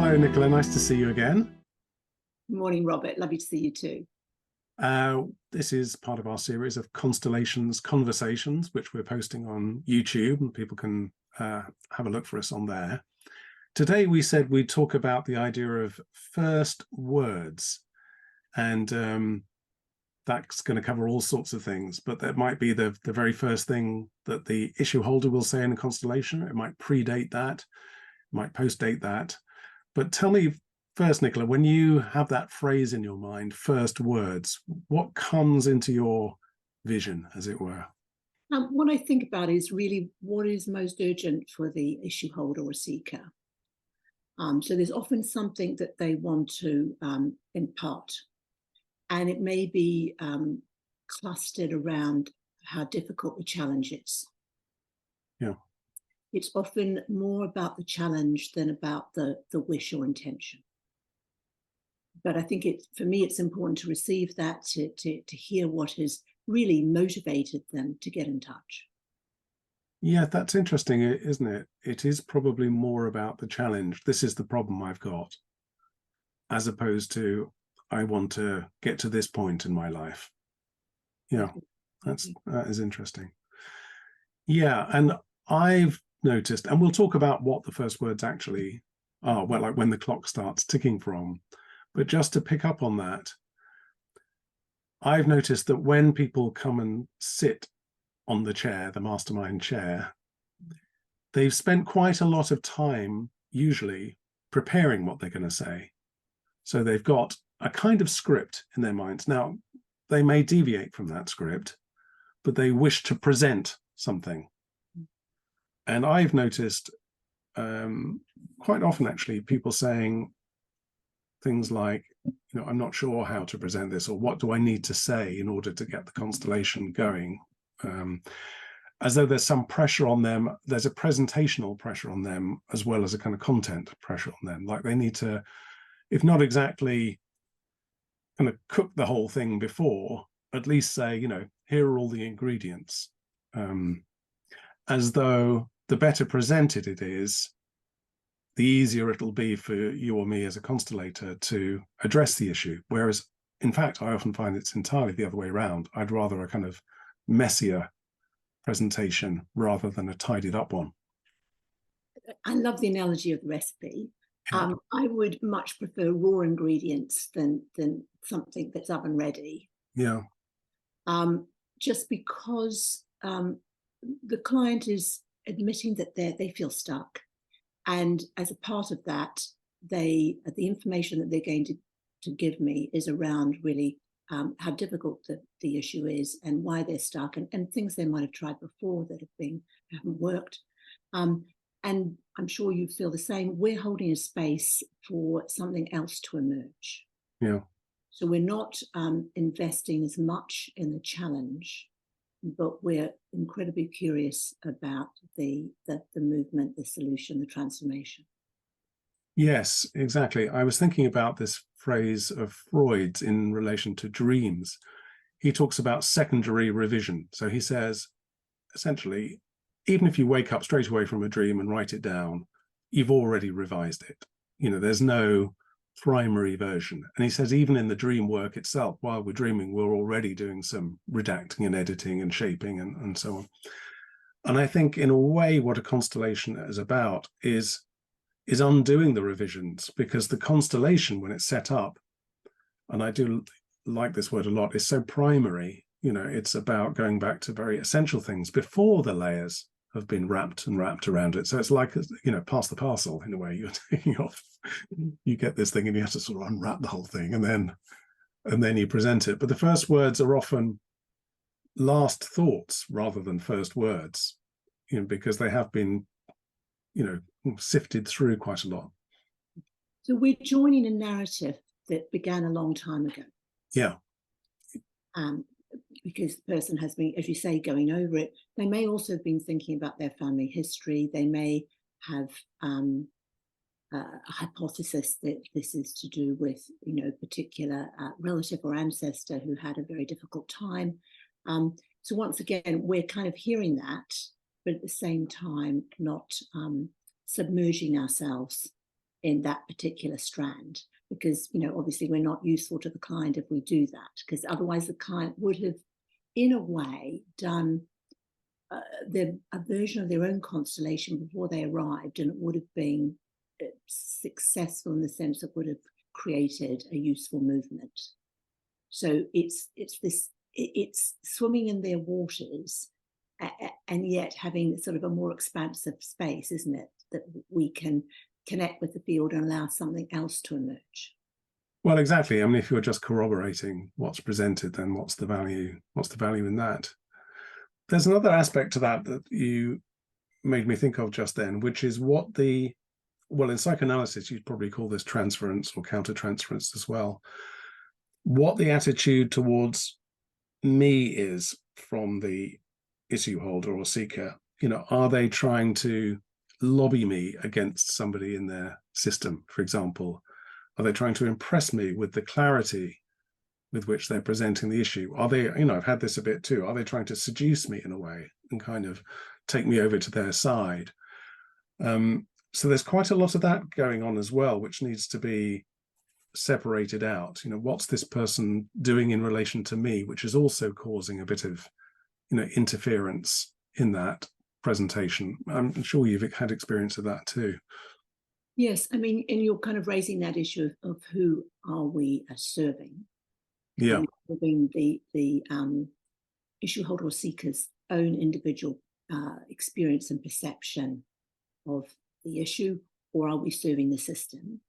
Hello, Nicola. Nice to see you again. Good morning, Robert. Lovely to see you too. This is part of our series of Constellations Conversations, which we're posting on YouTube, and people can have a look for us on there. Today, we said we'd talk about the idea of first words, and that's going to cover all sorts of things, but that might be the very first thing that the issue holder will say in a constellation. It might predate that, it might postdate that. But tell me first, Nicola, when you have that phrase in your mind, first words, what comes into your vision, as it were? What I think about is really what is most urgent for the issue holder or seeker. So there's often something that they want to impart, and it may be clustered around how difficult the challenge is. Yeah. It's often more about the challenge than about the wish or intention. But I think for me, it's important to receive that, to hear what has really motivated them to get in touch. Yeah, that's interesting, isn't it? It is probably more about the challenge. This is the problem I've got, as opposed to, I want to get to this point in my life. Yeah, that is interesting. Yeah, and I've noticed, and we'll talk about what the first words actually are, well, like when the clock starts ticking from. But just to pick up on that, I've noticed that when people come and sit on the chair, the mastermind chair, they've spent quite a lot of time, usually, preparing what they're going to say. So they've got a kind of script in their minds. Now, they may deviate from that script, but they wish to present something. And I've noticed quite often, actually, people saying things like, I'm not sure how to present this, or what do I need to say in order to get the constellation going? As though there's some pressure on them. There's a presentational pressure on them, as well as a kind of content pressure on them. Like they need to, if not exactly kind of cook the whole thing before, at least say, here are all the ingredients. As though the better presented it is, the easier it'll be for you or me as a constellator to address the issue. Whereas, in fact, I often find it's entirely the other way around. I'd rather a kind of messier presentation rather than a tidied up one. I love the analogy of the recipe. I would much prefer raw ingredients than something that's oven ready. Yeah. Just because the client is admitting that they feel stuck. And as a part of that, the information that they're going to give me is around really how difficult the issue is and why they're stuck, and things they might have tried before that haven't worked. And I'm sure you feel the same. We're holding a space for something else to emerge. Yeah. So we're not investing as much in the challenge, but we're incredibly curious about the movement, the solution, the transformation. Yes, exactly. I was thinking about this phrase of Freud's in relation to dreams. He talks about secondary revision. So he says, essentially, even if you wake up straight away from a dream and write it down, you've already revised it. There's no primary version. And he says, even in the dream work itself, while we're dreaming, we're already doing some redacting and editing and shaping and so on. And I think, in a way, what a constellation is about is undoing the revisions, because the constellation, when it's set up, and I do like this word a lot, is so primary. It's about going back to very essential things before the layers have been wrapped around it. So it's like, pass the parcel in a way. You're taking off, you get this thing and you have to sort of unwrap the whole thing, and then you present it. But the first words are often last thoughts rather than first words, because they have been, sifted through quite a lot. So we're joining a narrative that began a long time ago. Yeah. Because the person has been, as you say, going over it. They may also have been thinking about their family history. They may have a hypothesis that this is to do with, a particular relative or ancestor who had a very difficult time. So once again, we're kind of hearing that, but at the same time, not submerging ourselves in that particular strand, because, you know, obviously we're not useful to the client if we do that, because otherwise the client would have, in a way, done a version of their own constellation before they arrived, and it would have been successful in the sense it would have created a useful movement. So it's swimming in their waters, and yet having sort of a more expansive space, isn't it, that we can connect with the field and allow something else to emerge. Well, exactly. I mean, if you're just corroborating what's presented, then what's the value in that? There's another aspect to that you made me think of just then, which is what well, in psychoanalysis, you'd probably call this transference or countertransference as well. What the attitude towards me is from the issue holder or seeker. You know, are they trying to lobby me against somebody in their system, for example? Are they trying to impress me with the clarity with which they're presenting the issue? Are they, you know, I've had this a bit too, are they trying to seduce me in a way and kind of take me over to their side? So there's quite a lot of that going on as well, which needs to be separated out. You know, what's this person doing in relation to me, which is also causing a bit of, you know, interference in that presentation. I'm sure you've had experience of that too. Yes, I mean, and you're kind of raising that issue of who are we serving? Yeah. Serving the issue holder or seeker's own individual experience and perception of the issue, or are we serving the system?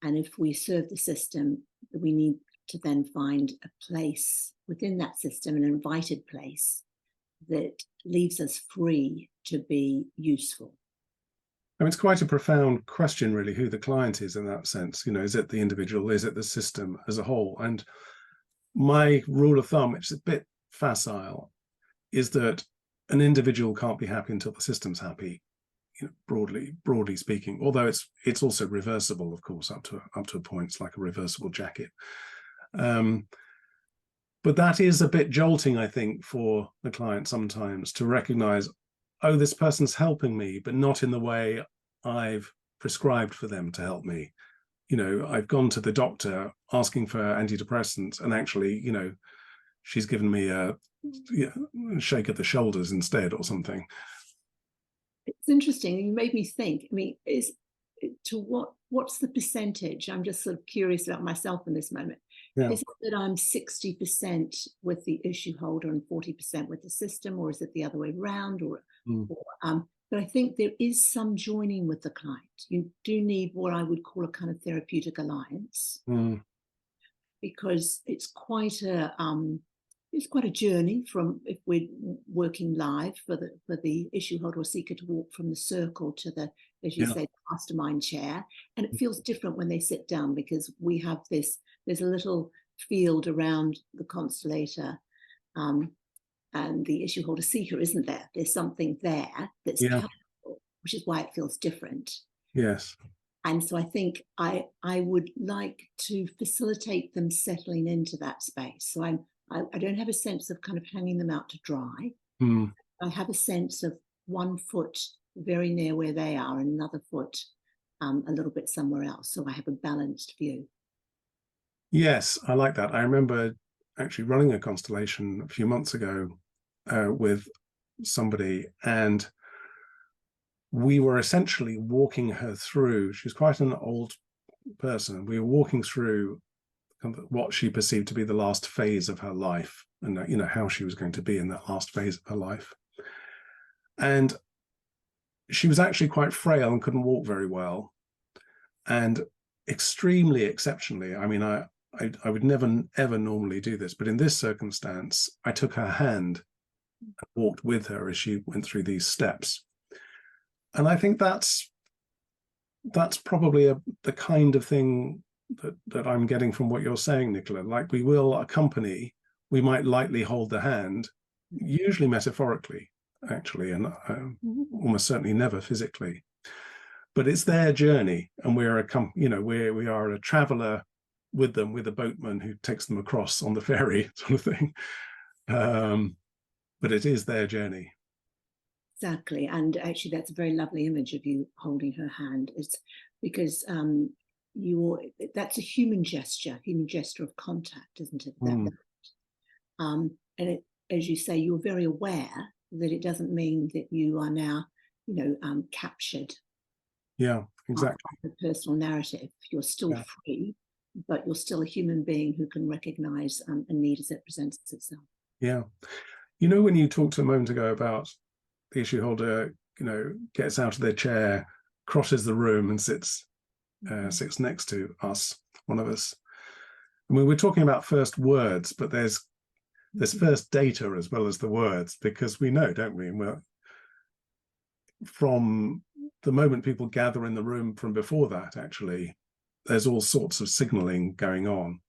And if we serve the system, we need to then find a place within that system, an invited place that leaves us free to be useful. I mean, it's quite a profound question, really, who the client is in that sense. You know, is it the individual? Is it the system as a whole? And my rule of thumb, which is a bit facile, is that an individual can't be happy until the system's happy, you know, broadly speaking. Although it's also reversible, of course, up to a point. It's like a reversible jacket. But that is a bit jolting, I think, for the client sometimes to recognize, oh, this person's helping me, but not in the way I've prescribed for them to help me. You know, I've gone to the doctor asking for antidepressants, and actually, you know, she's given me a shake of the shoulders instead or something. It's interesting. You made me think. I mean, what's the percentage? I'm just sort of curious about myself in this moment. Yeah. Is it that I'm 60% with the issue holder and 40% with the system, or is it the other way around? But I think there is some joining with the client. You do need what I would call a kind of therapeutic alliance, because it's quite a journey from, if we're working live, for the issue holder or seeker to walk from the circle to the, as you say, the mastermind chair. And it feels different when they sit down, because we have there's a little field around the constellator and the issue holder seeker, isn't there? There's something there that's powerful, which is why it feels different. Yes. And so I think I would like to facilitate them settling into that space. So I don't have a sense of kind of hanging them out to dry. I have a sense of one foot very near where they are and another foot a little bit somewhere else. So I have a balanced view. Yes, I like that. I remember actually running a constellation a few months ago with somebody, and we were essentially walking her through. She's quite an old person. We were walking through what she perceived to be the last phase of her life, and you know, how she was going to be in that last phase of her life. And she was actually quite frail and couldn't walk very well, and extremely exceptionally, I mean, I would never ever normally do this, but in this circumstance I took her hand and walked with her as she went through these steps. And I think that's probably the kind of thing that I'm getting from what you're saying, Nicola. Like, we will accompany, we might lightly hold the hand, usually metaphorically, actually, and almost certainly never physically. But it's their journey, and we are a traveller with them, with a boatman who takes them across on the ferry, sort of thing. But it is their journey. Exactly. And actually, that's a very lovely image of you holding her hand. It's because that's a human gesture of contact, isn't it? Mm. And it, as you say, you're very aware that it doesn't mean that you are now, captured Yeah, by exactly. the personal narrative. You're still Yeah. free, but you're still a human being who can recognize a need as it presents itself. Yeah. You know, when you talked a moment ago about the issue holder, gets out of their chair, crosses the room and sits next to us, one of us. I mean, we're talking about first words, but there's first data as well as the words, because we know, don't we? Well, from the moment people gather in the room from before that, actually, there's all sorts of signaling going on.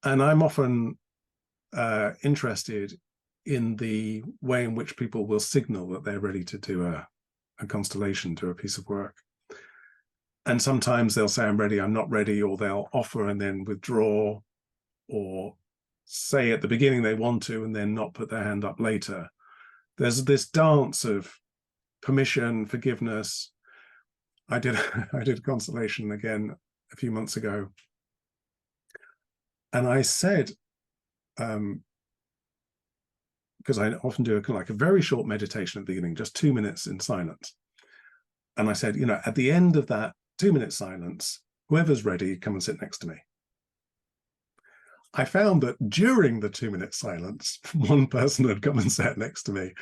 And I'm often interested in the way in which people will signal that they're ready to do a constellation, do a piece of work. And sometimes they'll say, I'm ready, I'm not ready, or they'll offer and then withdraw, or say at the beginning they want to and then not put their hand up later. There's this dance of permission, forgiveness. I did a constellation again a few months ago, and I said, because I often do a very short meditation at the beginning, just 2 minutes in silence. And I said, at the end of that 2-minute silence, whoever's ready, come and sit next to me. I found that during the 2-minute silence, one person had come and sat next to me,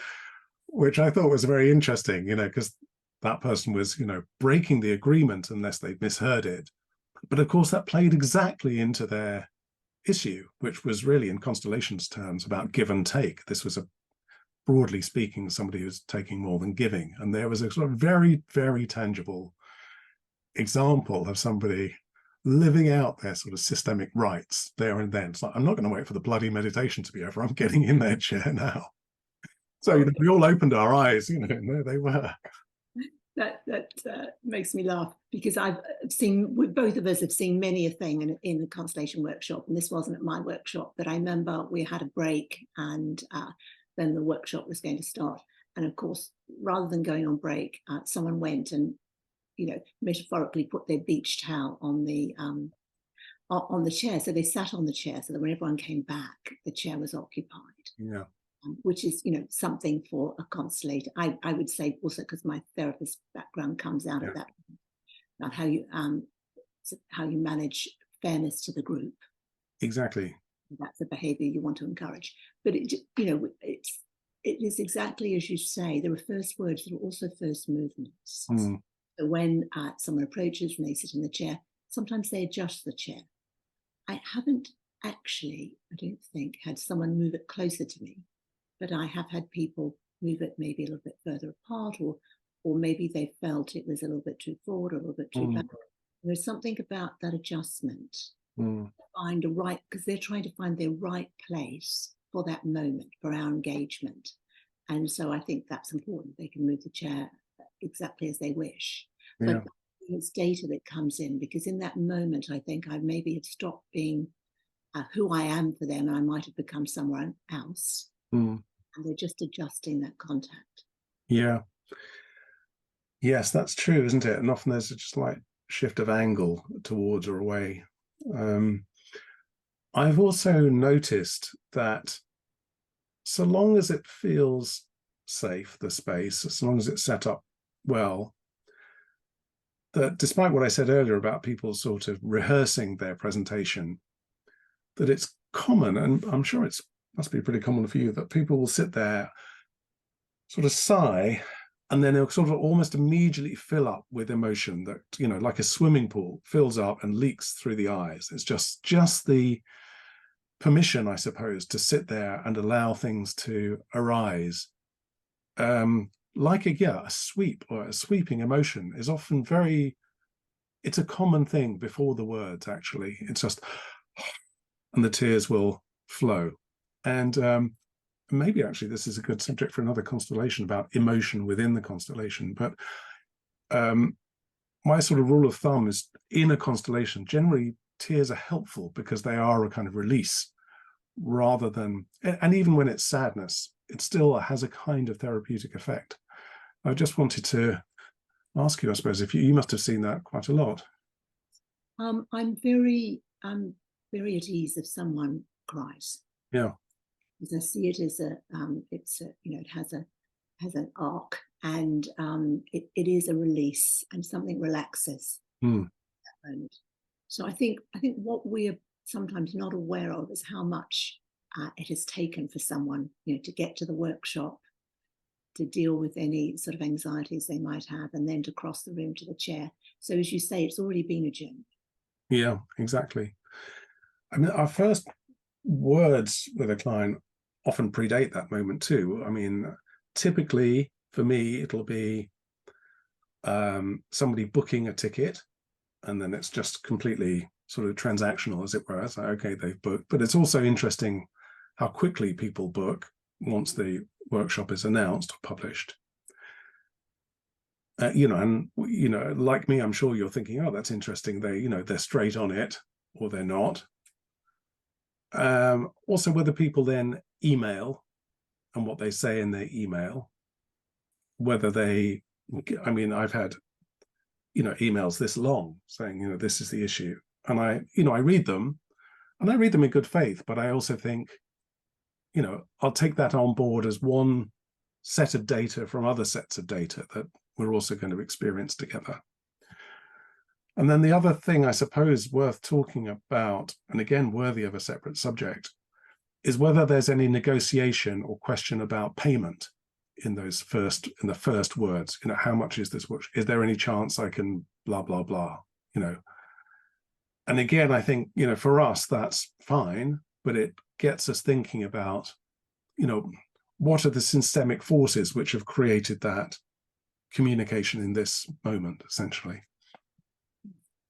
which I thought was very interesting, because that person was, breaking the agreement unless they'd misheard it. But of course, that played exactly into their issue, which was really, in constellations terms, about give and take. This was broadly speaking, somebody who's taking more than giving. And there was a sort of very, very tangible example of somebody living out their sort of systemic rights there and then. It's like, I'm not going to wait for the bloody meditation to be over. I'm getting in their chair now. So we all opened our eyes, and there they were. That makes me laugh, because both of us have seen many a thing in a constellation workshop, and this wasn't at my workshop, but I remember we had a break, and then the workshop was going to start, and of course, rather than going on break, someone went and metaphorically put their beach towel on the chair, so they sat on the chair, so that when everyone came back, the chair was occupied. Yeah. Which is, something for a constellator. I would say also, because my therapist background comes out of that, about how you manage fairness to the group. Exactly. That's a behavior you want to encourage. But it is exactly as you say. There are first words, there are also first movements. Mm. So when someone approaches and they sit in the chair, sometimes they adjust the chair. I haven't actually, I don't think, had someone move it closer to me. But I have had people move it maybe a little bit further apart, or maybe they felt it was a little bit too forward or a little bit too back. There's something about that adjustment. Find because they're trying to find their right place for that moment, for our engagement. And so I think that's important. They can move the chair exactly as they wish. Yeah. But it's data that comes in, because in that moment, I think I maybe have stopped being who I am for them, and I might have become someone else. And they're just adjusting that contact. Yeah. Yes, that's true, isn't it? And often there's a just like shift of angle towards or away. I've also noticed that so long as it feels safe, the space, as long as it's set up well, that despite what I said earlier about people sort of rehearsing their presentation, that it's common, and I'm sure it must be pretty common for you, that people will sit there, sort of sigh, and then they'll sort of almost immediately fill up with emotion that, like a swimming pool, fills up and leaks through the eyes. It's just the permission, I suppose, to sit there and allow things to arise. Like a sweep or a sweeping emotion is often it's a common thing before the words, actually. It's just, and the tears will flow. And maybe actually this is a good subject for another constellation about emotion within the constellation. But my sort of rule of thumb is, in a constellation, generally tears are helpful because they are a kind of release rather than, and even when it's sadness, it still has a kind of therapeutic effect. I just wanted to ask you, I suppose, if you must have seen that quite a lot. I'm very at ease if someone cries. Yeah. Because I see it as it has an arc, and it is a release, and something relaxes at that moment. So I think what we're sometimes not aware of is how much it has taken for someone, to get to the workshop, to deal with any sort of anxieties they might have, and then to cross the room to the chair. So as you say, it's already been a journey. Yeah, exactly. I mean, our first words with a client often predate that moment too. I mean, typically for me, it'll be somebody booking a ticket, and then it's just completely sort of transactional, as it were. It's like, okay, they've booked. But it's also interesting how quickly people book once the workshop is announced or published. Like me, I'm sure you're thinking, oh, that's interesting. They're straight on it, or they're not. Also, whether people then email and what they say in their email, whether I've had, emails this long saying, this is the issue. And I read them, and I read them in good faith, but I also think, I'll take that on board as one set of data from other sets of data that we're also going to experience together. And then the other thing, I suppose, worth talking about, and again, worthy of a separate subject, is whether there's any negotiation or question about payment in the first words. How much is this? Is there any chance I can blah, blah, blah, And again, I think, for us, that's fine, but it gets us thinking about, what are the systemic forces which have created that communication in this moment, essentially.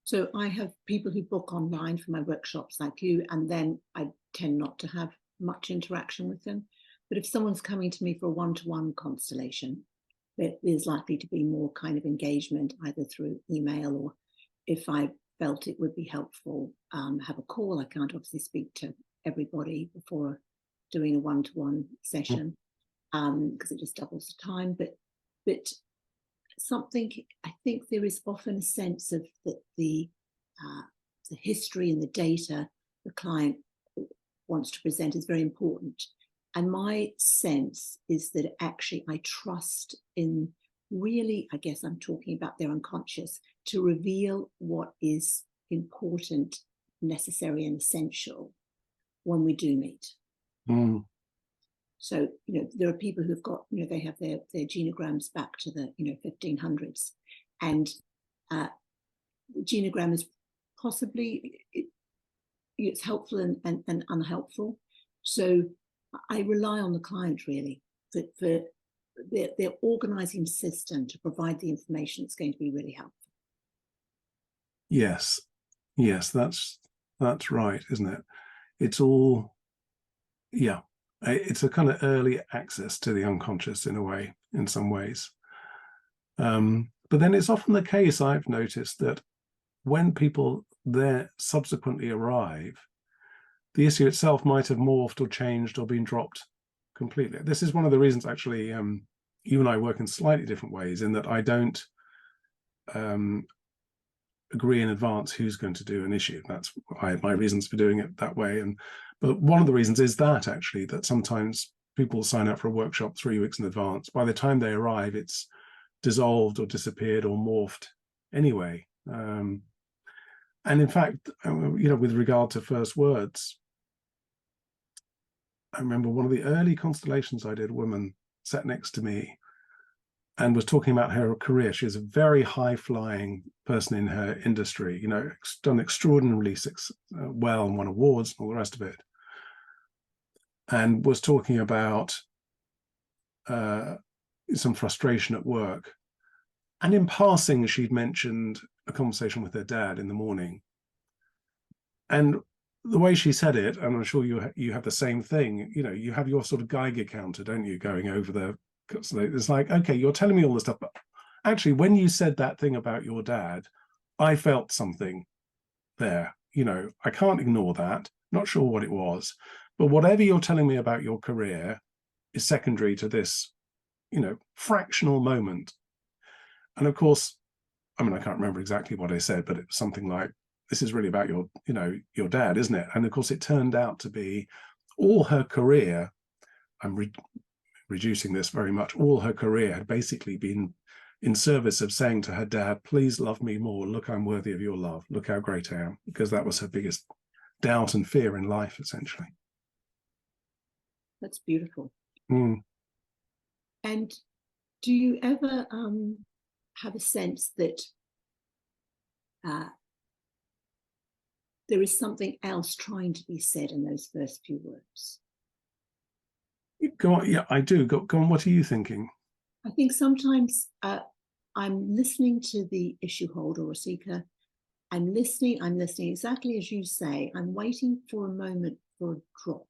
So I have people who book online for my workshops like you, and then I tend not to have much interaction with them. But if someone's coming to me for a one-to-one constellation, there is likely to be more kind of engagement either through email, or if I felt it would be helpful, have a call. I can't obviously speak to everybody before doing a one-to-one session because it just doubles the time. But something, I think there is often a sense of that the history and the data the client wants to present is very important. And my sense is that actually I trust in, really, I guess I'm talking about their unconscious, to reveal what is important, necessary, and essential when we do meet. So, there are people who've got, they have their genograms back to the, 1500s. And the genogram is possibly, it's helpful and unhelpful. So I rely on the client, really, for their organizing system to provide the information that's going to be really helpful. Yes, that's right, isn't it? It's all, yeah. It's a kind of early access to the unconscious in a way, in some ways. But then it's often the case, I've noticed, that when people there subsequently arrive, the issue itself might have morphed or changed or been dropped completely. This is one of the reasons, actually, you and I work in slightly different ways, in that I don't agree in advance who's going to do an issue. That's my reasons for doing it that way. But one of the reasons is that, actually, that sometimes people sign up for a workshop 3 weeks in advance. By the time they arrive, it's dissolved or disappeared or morphed anyway. And in fact, with regard to first words, I remember one of the early constellations I did, a woman sat next to me and was talking about her career. She was a very high-flying person in her industry, done extraordinarily well and won awards and all the rest of it. And was talking about some frustration at work. And in passing, she'd mentioned a conversation with her dad in the morning. And the way she said it, and I'm sure you have the same thing, you have your sort of Geiger counter, don't you, going over the, it's like, okay, you're telling me all this stuff, but actually, when you said that thing about your dad, I felt something there. I can't ignore that. Not sure what it was, but whatever you're telling me about your career, is secondary to this, fractional moment. And of course, I mean, I can't remember exactly what I said, but it was something like, this is really about your dad, isn't it? And of course, it turned out to be all her career. I'm reducing this very much. All her career had basically been in service of saying to her dad, please love me more. Look, I'm worthy of your love. Look how great I am. Because that was her biggest doubt and fear in life, essentially. That's beautiful. Mm. And do you ever have a sense that there is something else trying to be said in those first few words? Go on. Yeah, I do. Go on. What are you thinking? I think sometimes I'm listening to the issue holder or seeker. I'm listening exactly as you say. I'm waiting for a moment for a drop.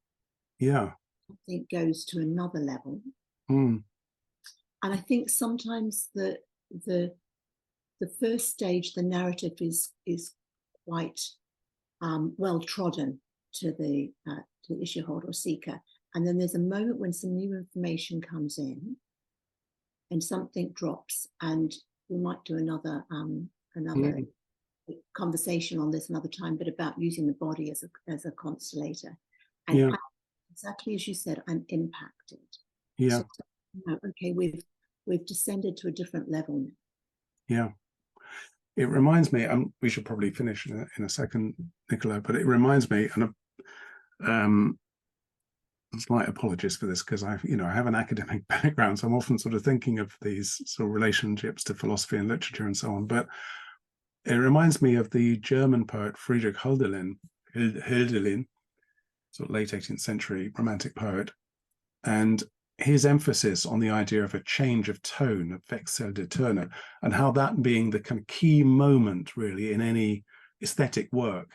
Yeah. I think goes to another level. Mm. And I think sometimes the first stage, the narrative is quite well trodden to the issue holder or seeker. And then there's a moment when some new information comes in and something drops, and we might do another conversation on this another time, but about using the body as a constellator. And exactly as you said, I'm impacted. Yeah. So, okay, we've descended to a different level now. Yeah. It reminds me, we should probably finish in a second, Nicola, but it reminds me, and slight apologies for this, because I have an academic background, so I'm often sort of thinking of these sort of relationships to philosophy and literature and so on. But it reminds me of the German poet Friedrich Hölderlin, sort of late 18th century romantic poet, and his emphasis on the idea of a change of tone, of Wechsel der Töne, and how that being the kind of key moment really in any aesthetic work.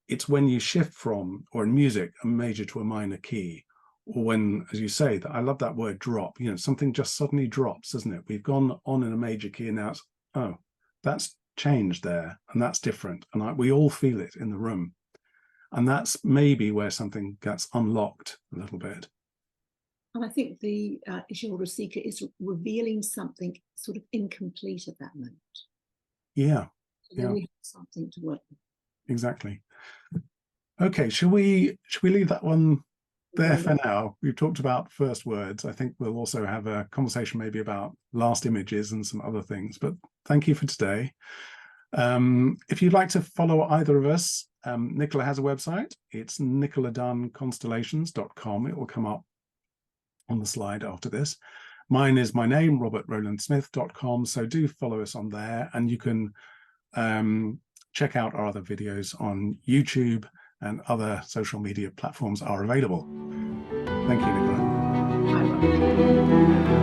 It's when you shift from, or in music, a major to a minor key, or when, as you say, that I love that word drop, something just suddenly drops, doesn't it? We've gone on in a major key and now it's, oh, that's changed there and that's different. And we all feel it in the room. And that's maybe where something gets unlocked a little bit. And I think the issue holder seeker is revealing something sort of incomplete at that moment. Yeah. So then we have something to work with. Exactly. Okay, should we leave that one there for now? We've talked about first words. I think we'll also have a conversation maybe about last images and some other things, but thank you for today. If you'd like to follow either of us, Nicola has a website. It's nicoladunnconstellations.com. It will come up on the slide after this. Mine is my name, robertrowlandsmith.com. So do follow us on there, and you can check out our other videos on YouTube, and other social media platforms are available. Thank you, Nicola. Bye, Robert.